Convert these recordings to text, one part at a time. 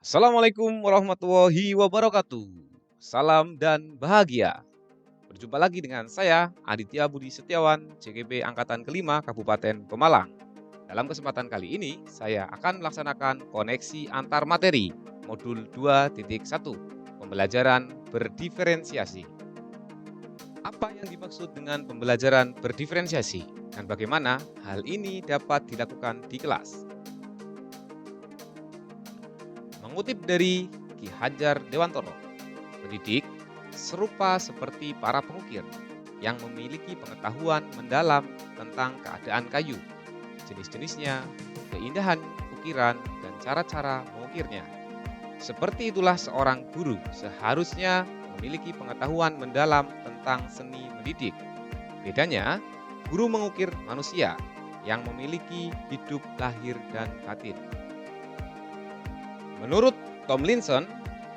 Assalamualaikum warahmatullahi wabarakatuh. Salam dan bahagia. Berjumpa lagi dengan saya, Aditya Budi Setiawan, CGP Angkatan Kelima Kabupaten Pemalang. Dalam kesempatan kali ini, saya akan melaksanakan koneksi antar materi, modul 2.1, pembelajaran berdiferensiasi. Apa yang dimaksud dengan pembelajaran berdiferensiasi dan bagaimana hal ini dapat dilakukan di kelas? Mengutip dari Ki Hajar Dewantoro, pendidik serupa seperti para pengukir yang memiliki pengetahuan mendalam tentang keadaan kayu, jenis-jenisnya, keindahan ukiran, dan cara-cara mengukirnya. Seperti itulah seorang guru seharusnya memiliki pengetahuan mendalam tentang seni mendidik. Bedanya, guru mengukir manusia yang memiliki hidup lahir dan batin. Menurut Tomlinson,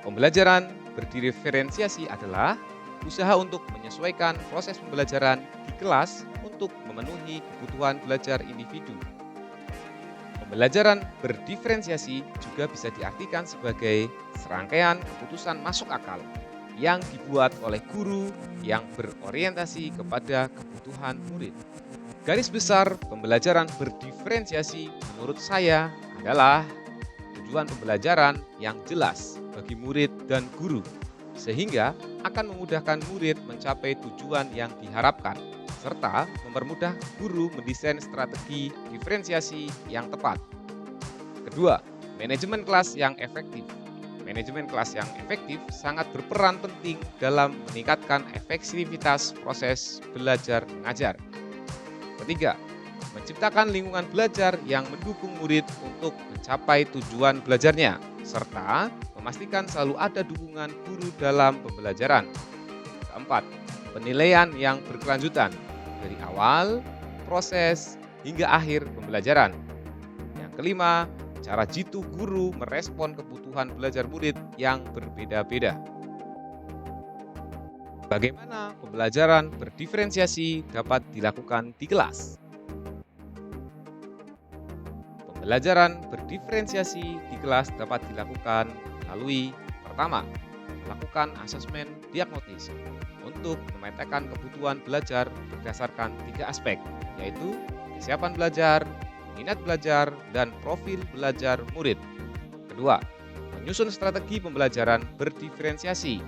pembelajaran berdiferensiasi adalah usaha untuk menyesuaikan proses pembelajaran di kelas untuk memenuhi kebutuhan belajar individu. Pembelajaran berdiferensiasi juga bisa diartikan sebagai serangkaian keputusan masuk akal yang dibuat oleh guru yang berorientasi kepada kebutuhan murid. Garis besar pembelajaran berdiferensiasi menurut saya adalah tujuan pembelajaran yang jelas bagi murid dan guru, sehingga akan memudahkan murid mencapai tujuan yang diharapkan, serta mempermudah guru mendesain strategi diferensiasi yang tepat. Kedua, manajemen kelas yang efektif. Manajemen kelas yang efektif sangat berperan penting dalam meningkatkan efektivitas proses belajar mengajar. Ketiga, menciptakan lingkungan belajar yang mendukung murid untuk mencapai tujuan belajarnya, serta memastikan selalu ada dukungan guru dalam pembelajaran. Keempat, penilaian yang berkelanjutan dari awal, proses, hingga akhir pembelajaran. Yang kelima, cara jitu guru merespon kebutuhan belajar murid yang berbeda-beda. Bagaimana pembelajaran berdiferensiasi dapat dilakukan di kelas? Pembelajaran berdiferensiasi di kelas dapat dilakukan melalui pertama, melakukan asesmen diagnosis untuk memetakan kebutuhan belajar berdasarkan 3 aspek, yaitu kesiapan belajar, minat belajar, dan profil belajar murid. Kedua, menyusun strategi pembelajaran berdiferensiasi.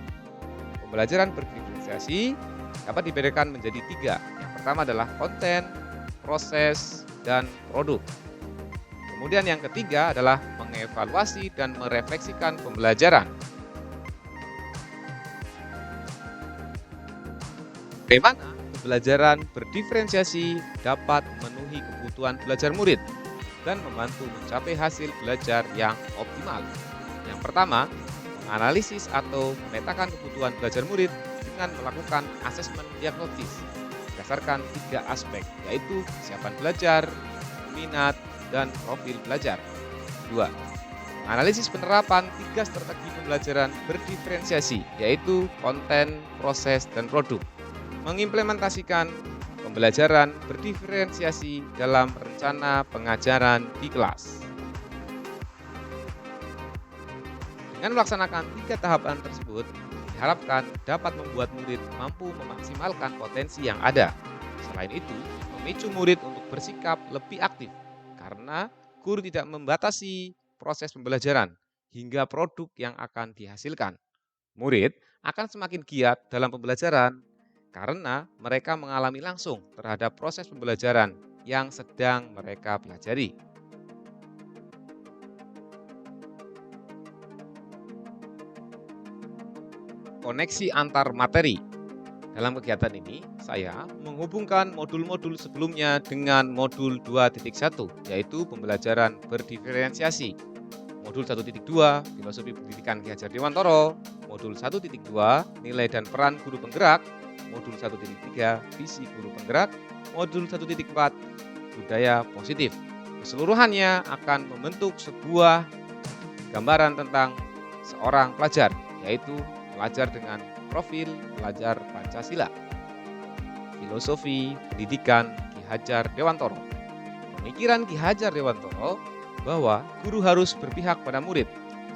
Pembelajaran berdiferensiasi dapat dibedakan menjadi 3. Yang pertama adalah konten, proses, dan produk. Kemudian yang ketiga adalah mengevaluasi dan merefleksikan pembelajaran. Bagaimana pembelajaran berdiferensiasi dapat memenuhi kebutuhan belajar murid dan membantu mencapai hasil belajar yang optimal? Yang pertama, menganalisis atau memetakan kebutuhan belajar murid dengan melakukan asesmen diagnosis berdasarkan 3 aspek, yaitu kesiapan belajar, minat, dan profil belajar. 2. Analisis penerapan 3 strategi pembelajaran berdiferensiasi, yaitu konten, proses, dan produk. Mengimplementasikan pembelajaran berdiferensiasi dalam rencana pengajaran di kelas. Dengan melaksanakan 3 tahapan tersebut, diharapkan dapat membuat murid mampu memaksimalkan potensi yang ada. Selain itu, memicu murid untuk bersikap lebih aktif, karena guru tidak membatasi proses pembelajaran hingga produk yang akan dihasilkan. Murid akan semakin giat dalam pembelajaran karena mereka mengalami langsung terhadap proses pembelajaran yang sedang mereka pelajari. Koneksi antar materi. Dalam kegiatan ini, saya menghubungkan modul-modul sebelumnya dengan modul 2.1, yaitu pembelajaran berdiferensiasi. Modul 1.2, Filosofi Pendidikan Ki Hajar Dewantoro. Modul 1.2, Nilai dan Peran Guru Penggerak. Modul 1.3, Visi Guru Penggerak. Modul 1.4, Budaya Positif. Keseluruhannya akan membentuk sebuah gambaran tentang seorang pelajar, yaitu pelajar dengan profil pelajar Pancasila. Filosofi pendidikan Ki Hajar Dewantoro. Pemikiran Ki Hajar Dewantoro bahwa guru harus berpihak pada murid,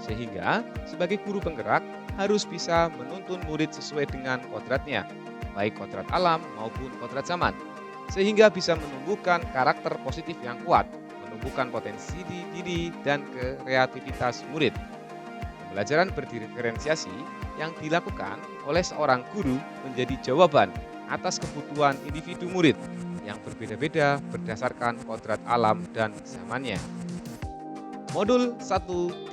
sehingga sebagai guru penggerak harus bisa menuntun murid sesuai dengan kodratnya, baik kodrat alam maupun kodrat zaman, sehingga bisa menumbuhkan karakter positif yang kuat, menumbuhkan potensi diri dan kreativitas murid. Pembelajaran berdiferensiasi yang dilakukan oleh seorang guru menjadi jawaban atas kebutuhan individu murid yang berbeda-beda berdasarkan kodrat alam dan zamannya. Modul 1.2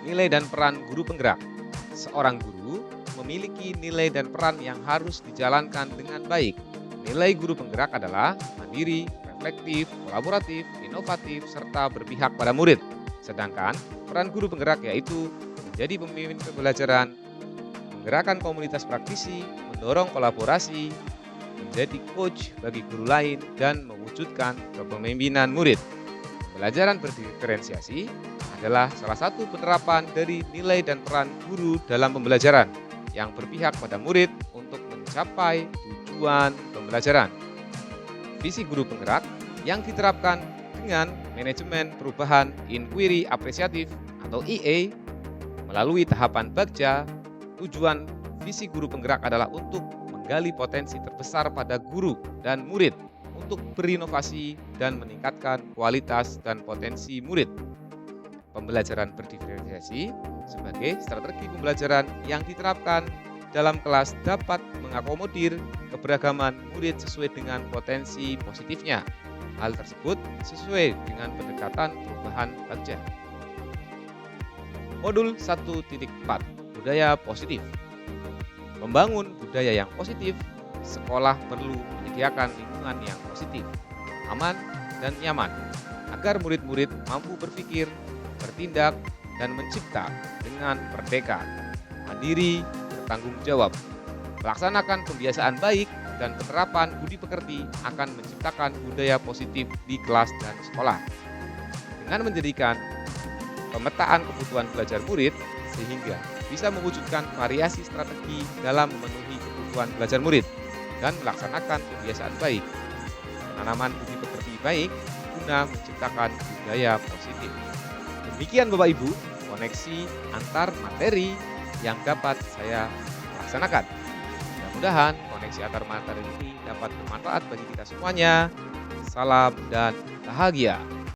Nilai dan peran guru penggerak. Seorang guru memiliki nilai dan peran yang harus dijalankan dengan baik. Nilai guru penggerak adalah mandiri, reflektif, kolaboratif, inovatif, serta berpihak pada murid. Sedangkan peran guru penggerak yaitu menjadi pemimpin pembelajaran, menggerakkan komunitas praktisi, mendorong kolaborasi, menjadi coach bagi guru lain, dan mewujudkan kepemimpinan murid. Pembelajaran berdiferensiasi adalah salah satu penerapan dari nilai dan peran guru dalam pembelajaran yang berpihak pada murid untuk mencapai tujuan pembelajaran. Visi guru penggerak yang diterapkan dengan manajemen perubahan inquiry apresiatif atau IA melalui tahapan Bagja. Tujuan visi guru penggerak adalah untuk menggali potensi terbesar pada guru dan murid untuk berinovasi dan meningkatkan kualitas dan potensi murid. Pembelajaran berdiferensiasi sebagai strategi pembelajaran yang diterapkan dalam kelas dapat mengakomodir keberagaman murid sesuai dengan potensi positifnya. Hal tersebut sesuai dengan pendekatan perubahan Bagja. Modul 1.4 Budaya positif. Membangun budaya yang positif, sekolah perlu menyediakan lingkungan yang positif, aman, dan nyaman agar murid-murid mampu berpikir, bertindak, dan mencipta dengan merdeka, mandiri, bertanggung jawab. Melaksanakan kebiasaan baik dan penerapan budi pekerti akan menciptakan budaya positif di kelas dan sekolah. Dengan menjadikan pemetaan kebutuhan belajar murid sehingga bisa mewujudkan variasi strategi dalam memenuhi kebutuhan belajar murid dan melaksanakan kebiasaan baik. Penanaman budi pekerti baik guna menciptakan budaya positif. Demikian Bapak Ibu, koneksi antar materi yang dapat saya laksanakan. Mudah-mudahan koneksi antar materi ini dapat bermanfaat bagi kita semuanya. Salam dan bahagia.